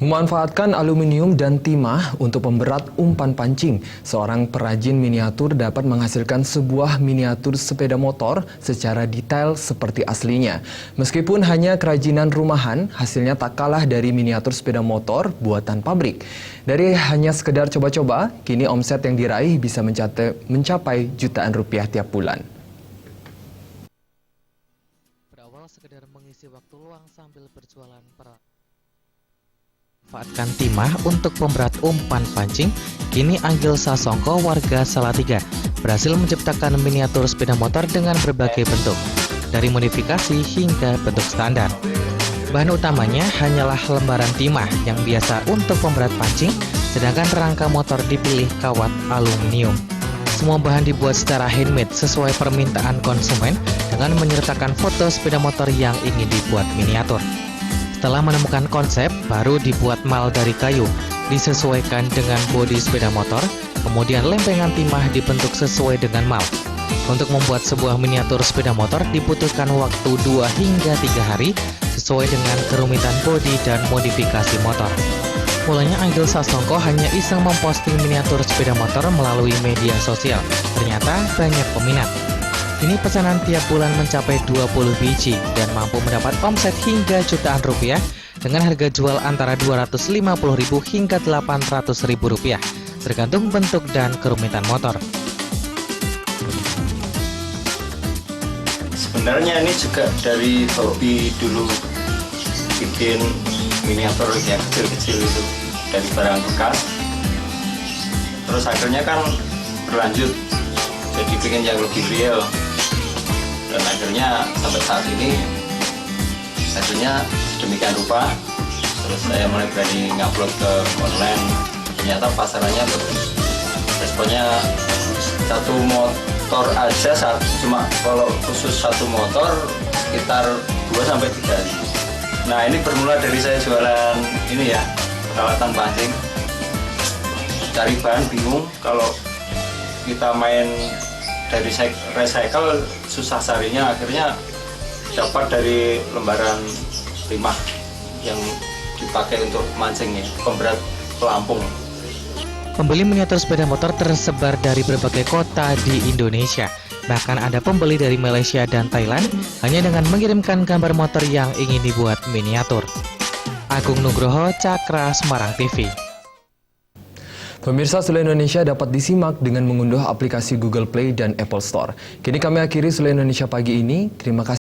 Memanfaatkan aluminium dan timah untuk pemberat umpan pancing, seorang perajin miniatur dapat menghasilkan sebuah miniatur sepeda motor secara detail seperti aslinya. Meskipun hanya kerajinan rumahan, hasilnya tak kalah dari miniatur sepeda motor buatan pabrik. Dari hanya sekedar coba-coba, kini omset yang diraih bisa mencapai jutaan rupiah tiap bulan. Berawal sekedar mengisi waktu luang sambil berjualan manfaatkan timah untuk pemberat umpan pancing, kini Anggil Sasongko warga Salatiga berhasil menciptakan miniatur sepeda motor dengan berbagai bentuk, dari modifikasi hingga bentuk standar. Bahan utamanya hanyalah lembaran timah yang biasa untuk pemberat pancing, sedangkan rangka motor dipilih kawat aluminium. Semua bahan dibuat secara handmade sesuai permintaan konsumen dengan menyertakan foto sepeda motor yang ingin dibuat miniatur. Setelah menemukan konsep, baru dibuat mal dari kayu, disesuaikan dengan bodi sepeda motor, kemudian lempengan timah dibentuk sesuai dengan mal. Untuk membuat sebuah miniatur sepeda motor dibutuhkan waktu 2 hingga 3 hari sesuai dengan kerumitan bodi dan modifikasi motor. Mulanya Anggil Sasongko hanya iseng memposting miniatur sepeda motor melalui media sosial. Ternyata banyak peminat. Kini pesanan tiap bulan mencapai 20 biji dan mampu mendapat omset hingga jutaan rupiah dengan harga jual antara 250.000 hingga 800.000 rupiah, tergantung bentuk dan kerumitan motor. Sebenarnya ini juga dari hobi dulu, bikin miniatur yang kecil-kecil itu dari barang bekas. Terus akhirnya kan berlanjut jadi bikin yang lebih real. Dan akhirnya sampai saat ini hasilnya demikian rupa. Terus saya mulai berani ngupload ke online. Ternyata pasarannya bagus. Responnya satu motor aja, cuma kalau khusus satu motor sekitar 2-3 hari. Nah, ini bermula dari saya jualan ini ya, peralatan pancing. Cari bahan bingung, kalau kita main dari recycle susah carinya, akhirnya dapat dari lembaran timah yang dipakai untuk mancingnya, pemberat pelampung. Pembeli miniatur sepeda motor tersebar dari berbagai kota di Indonesia. Bahkan ada pembeli dari Malaysia dan Thailand hanya dengan mengirimkan gambar motor yang ingin dibuat miniatur. Agung Nugroho, Cakra, Semarang TV. Pemirsa, Sule Indonesia dapat disimak dengan mengunduh aplikasi Google Play dan Apple Store. Kini kami akhiri Sule Indonesia pagi ini. Terima kasih.